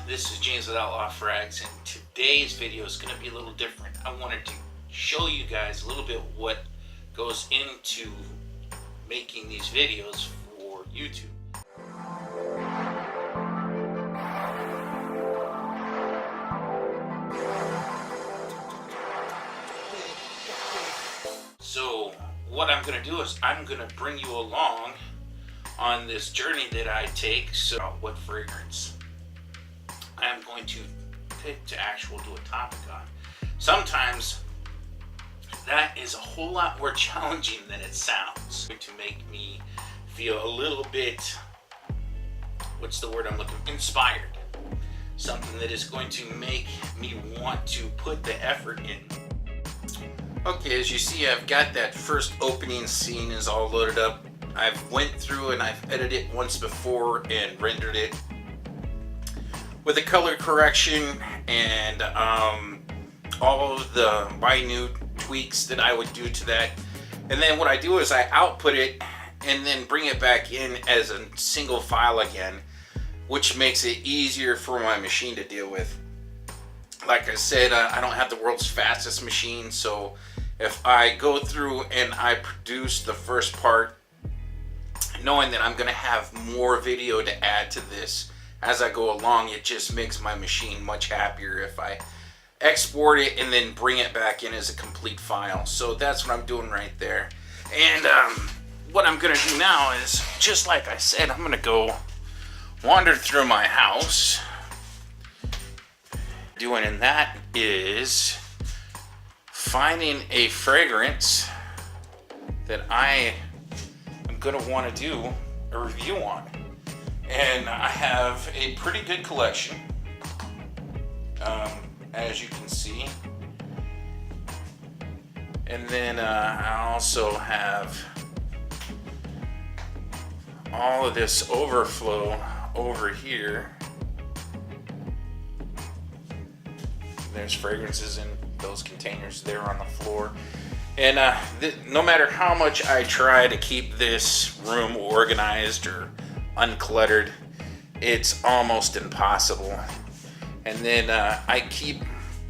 This is James with Outlaw Frags, and today's video is going to be a little different. I wanted to show you guys a little bit what goes into making these videos for YouTube. So what I'm going to do is I'm going to bring you along on this journey that I take. So what fragrance I am going to pick to actually do a topic on. Sometimes that is a whole lot more challenging than it sounds. To make me feel a little bit, what's the word I'm looking for? Inspired. Something that is going to make me want to put the effort in. Okay, as you see, I've got that first opening scene is all loaded up. I've went through and I've edited it once before and rendered it with a color correction and all of the minute tweaks that I would do to that. And then what I do is I output it and then bring it back in as a single file again, which makes it easier for my machine to deal with. Like I said, I don't have the world's fastest machine, so if I go through and I produce the first part, knowing that I'm going to have more video to add to this as I go along, it just makes my machine much happier if I export it and then bring it back in as a complete file. So that's what I'm doing right there. And what I'm going to do now is, just like I said, I'm going to go wander through my house. Doing in that is finding a fragrance that I am going to want to do a review on. And I have a pretty good collection, as you can see. And then I also have all of this overflow over here. There's fragrances in those containers there on the floor. And no matter how much I try to keep this room organized or uncluttered, it's almost impossible. And then I keep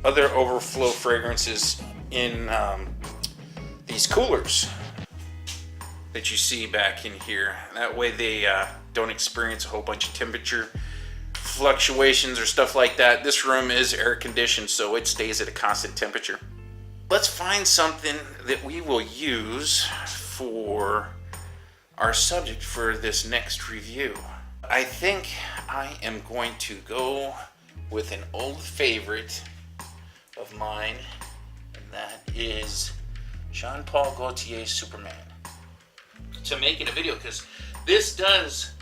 other overflow fragrances in these coolers that you see back in here. That way they don't experience a whole bunch of temperature fluctuations or stuff like that. This room is air conditioned, so it stays at a constant temperature. Let's find something that we will use for our subject for this next review. I think I am going to go with an old favorite of mine, and that is Jean-Paul Gaultier's Superman. To making a video, because this does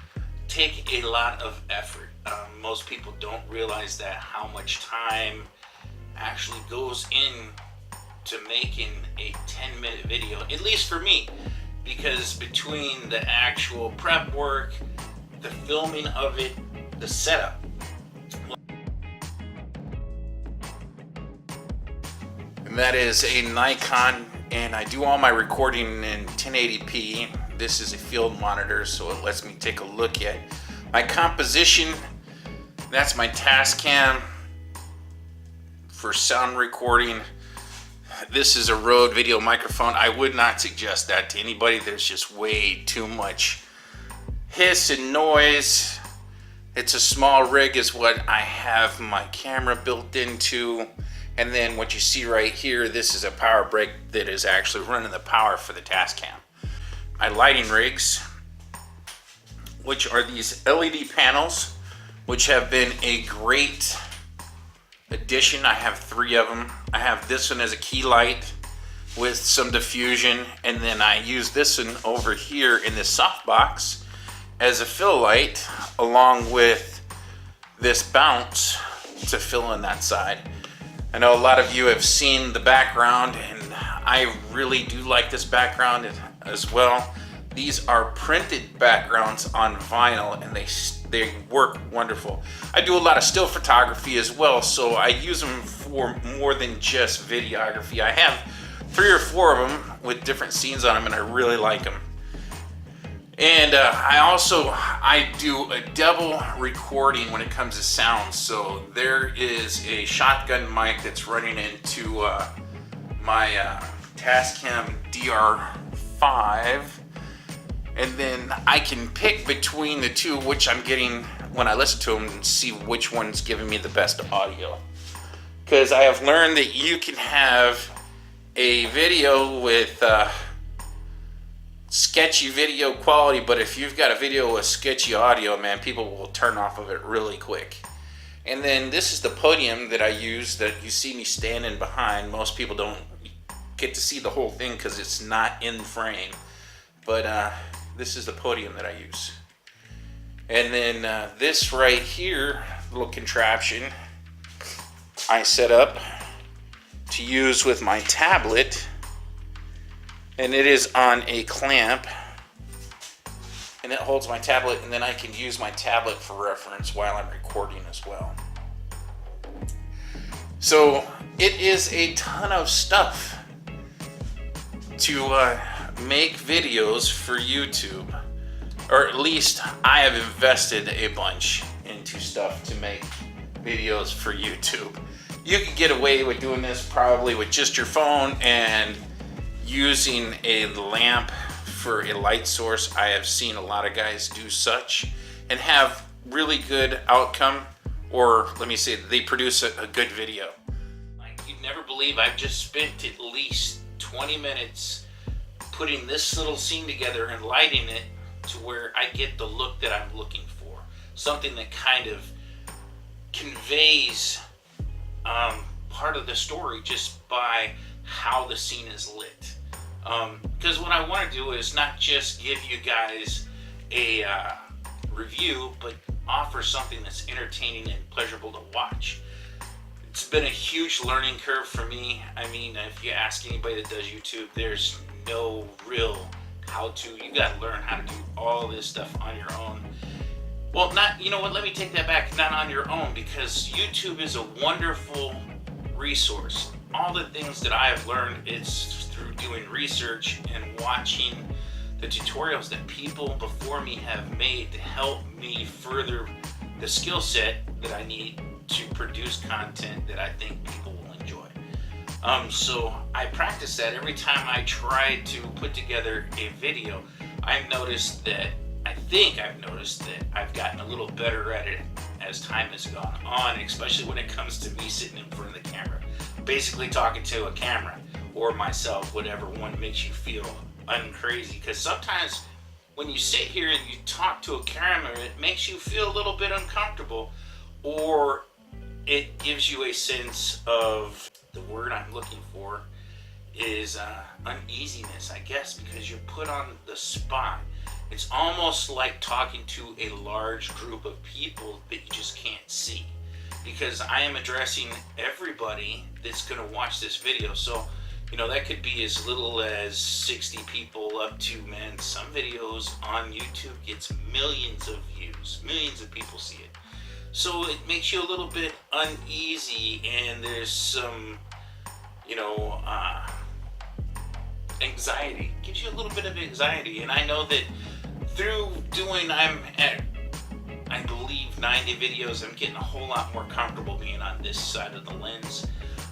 take a lot of effort. Most people don't realize that how much time actually goes in to making a 10-minute video, at least for me. Because between the actual prep work, the filming of it, the setup. And that is a Nikon, and I do all my recording in 1080p. This is a field monitor, so it lets me take a look at my composition. That's my Tascam for sound recording. This is a Rode video microphone. I would not suggest that to anybody. There's just way too much hiss and noise. It's a small rig is what I have my camera built into. And then what you see right here, this is a power brick that is actually running the power for the Tascam. My lighting rigs, which are these LED panels, which have been a great addition. I have 3 of them. I have this one as a key light with some diffusion, and then I use this one over here in this softbox as a fill light, along with this bounce to fill in that side. I know a lot of you have seen the background, and I really do like this background as well. These are printed backgrounds on vinyl, and they work wonderful. I do a lot of still photography as well, so I use them for more than just videography. I have 3 or 4 of them with different scenes on them, and I really like them. And I do a double recording when it comes to sound. So there is a shotgun mic that's running into my Tascam DR5, and then I can pick between the two which I'm getting when I listen to them and see which one's giving me the best audio. Because I have learned that you can have a video with sketchy video quality, but if you've got a video with sketchy audio, man, people will turn off of it really quick. And then this is the podium that I use that you see me standing behind. Most people don't get to see the whole thing because it's not in frame, but this is the podium that I use. And then this right here, little contraption, I set up to use with my tablet, and it is on a clamp, and it holds my tablet, and then I can use my tablet for reference while I'm recording as well. So it is a ton of stuff to make videos for YouTube, or at least I have invested a bunch into stuff to make videos for YouTube. You could get away with doing this probably with just your phone and using a lamp for a light source. I have seen a lot of guys do such and have really good outcome, or let me say they produce a good video. Like, you'd never believe I've just spent at least 20 minutes putting this little scene together and lighting it to where I get the look that I'm looking for. Something that kind of conveys part of the story just by how the scene is lit. Because what I want to do is not just give you guys a review, but offer something that's entertaining and pleasurable to watch. It's been a huge learning curve for me. I mean, if you ask anybody that does YouTube, there's no real how-to. You got to learn how to do all this stuff on your own. Well, you know what, let me take that back, not on your own, because YouTube is a wonderful resource. All the things that I have learned, it's through doing research and watching the tutorials that people before me have made to help me further the skill set that I need to produce content that I think people will enjoy. So I practice that every time I try to put together a video. I've noticed that I've gotten a little better at it as time has gone on, especially when it comes to me sitting in front of the camera, basically talking to a camera or myself, whatever one makes you feel uncrazy. Because sometimes when you sit here and you talk to a camera, it makes you feel a little bit uncomfortable, or it gives you a sense of, the word I'm looking for is uneasiness, I guess, because you're put on the spot. It's almost like talking to a large group of people that you just can't see, because I am addressing everybody that's going to watch this video. So, you know, that could be as little as 60 people up to, man, some videos on YouTube gets millions of views, millions of people see it. So it makes you a little bit uneasy, and there's some, you know, anxiety. It gives you a little bit of anxiety, and I know that through doing, I'm at, I believe, 90 videos, I'm getting a whole lot more comfortable being on this side of the lens.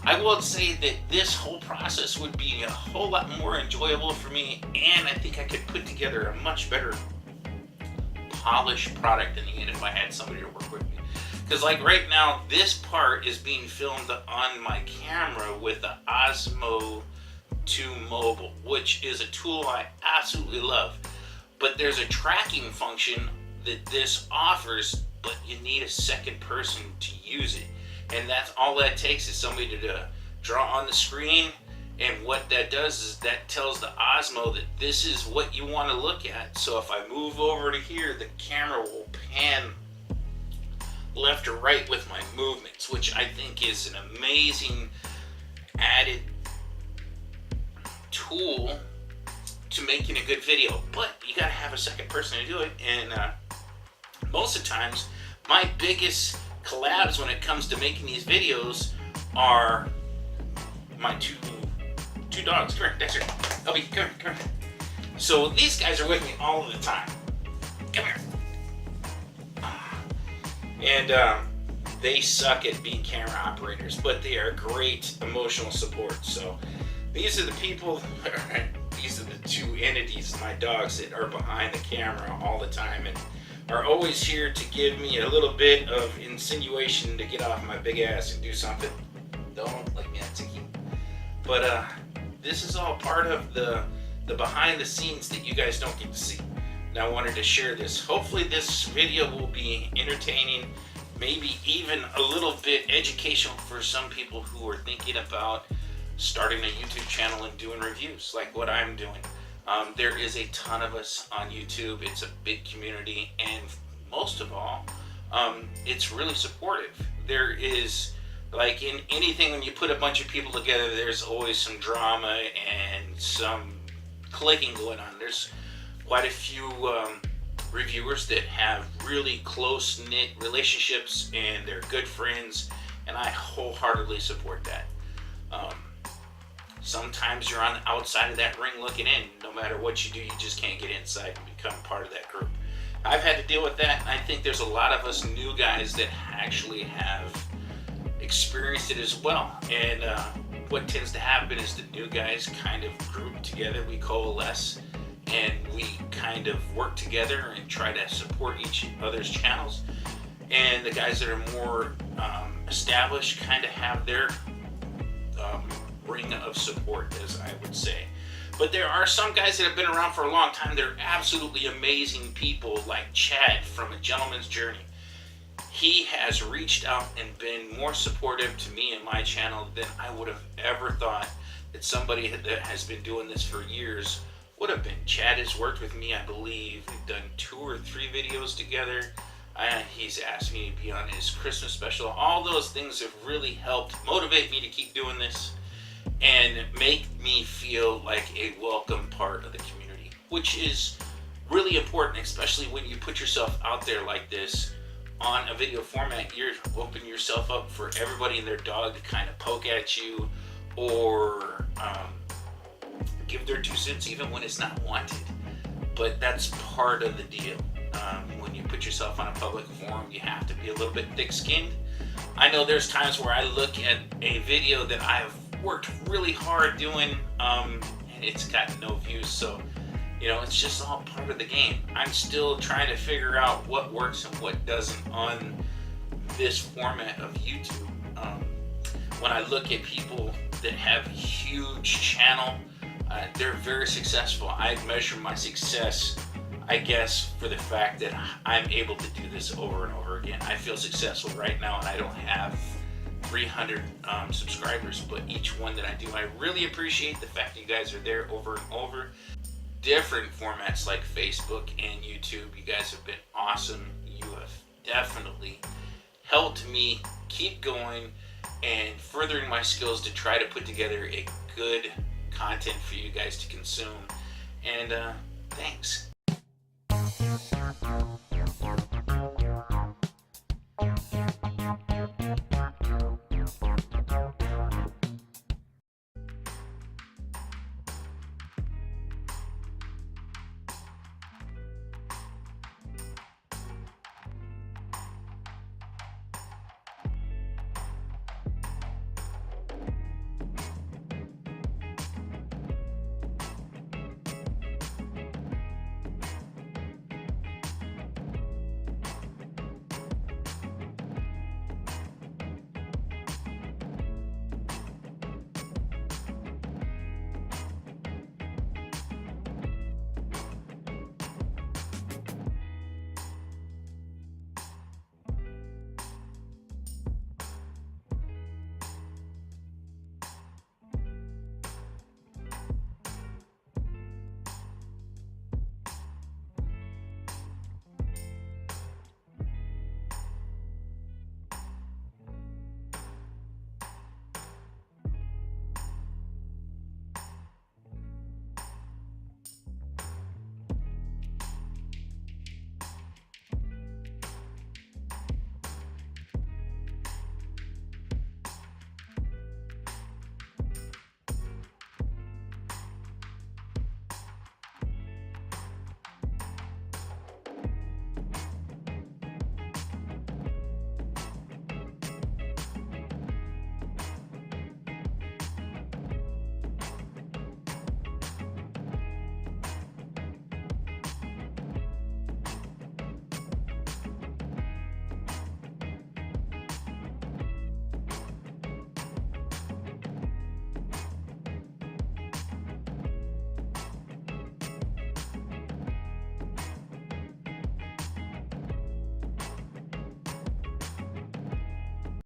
I will say that this whole process would be a whole lot more enjoyable for me, and I think I could put together a much better polished product in the end if I had somebody to work with me. Because like right now, this part is being filmed on my camera with the Osmo 2 Mobile, which is a tool I absolutely love. But there's a tracking function that this offers, but you need a second person to use it. And that's all that takes, is somebody to draw on the screen. And what that does is that tells the Osmo that this is what you want to look at. So if I move over to here, the camera will pan left or right with my movements, which I think is an amazing added tool to making a good video. But you gotta have a second person to do it, and most of the times my biggest collabs when it comes to making these videos are my two dogs. Come here, Dexter. Elby, come here. So these guys are with me all of the time. Come here. And they suck at being camera operators, but they are great emotional support. So these are the people, these are the two entities, my dogs, that are behind the camera all the time and are always here to give me a little bit of insinuation to get off my big ass and do something. Don't like me on Tiki. But this is all part of the behind the scenes that you guys don't get to see. And I wanted to share this. Hopefully this video will be entertaining, maybe even a little bit educational for some people who are thinking about starting a YouTube channel and doing reviews like what I'm doing. There is a ton of us on YouTube. It's a big community, and most of all, it's really supportive. There is, like in anything, when you put a bunch of people together, there's always some drama and some clicking going on. There's quite a few reviewers that have really close-knit relationships and they're good friends, and I wholeheartedly support that. Sometimes you're on the outside of that ring looking in. No matter what you do, you just can't get inside and become part of that group. I've had to deal with that, and I think there's a lot of us new guys that actually have experienced it as well. And what tends to happen is the new guys kind of group together, we coalesce, and we kind of work together and try to support each other's channels. And the guys that are more established kind of have their ring of support, as I would say. But there are some guys that have been around for a long time. They're absolutely amazing people, like Chad from A Gentleman's Journey. He has reached out and been more supportive to me and my channel than I would have ever thought that somebody that has been doing this for years would have been. Chad has worked with me, I believe. We've done 2 or 3 videos together. He's asked me to be on his Christmas special. All those things have really helped motivate me to keep doing this and make me feel like a welcome part of the community, which is really important, especially when you put yourself out there like this on a video format. You're opening yourself up for everybody and their dog to kind of poke at you or give their 2 cents even when it's not wanted. But that's part of the deal. When you put yourself on a public forum, you have to be a little bit thick-skinned. I know there's times where I look at a video that I've worked really hard doing and it's gotten no views, so you know, it's just all part of the game. I'm still trying to figure out what works and what doesn't on this format of YouTube. When I look at people that have huge channel, they're very successful. I measure my success, I guess, for the fact that I'm able to do this over and over again. I feel successful right now, and I don't have 300 subscribers, but each one that I do, I really appreciate the fact that you guys are there over and over. Different formats like Facebook and YouTube, you guys have been awesome. You have definitely helped me keep going and furthering my skills to try to put together a good content for you guys to consume. And thanks.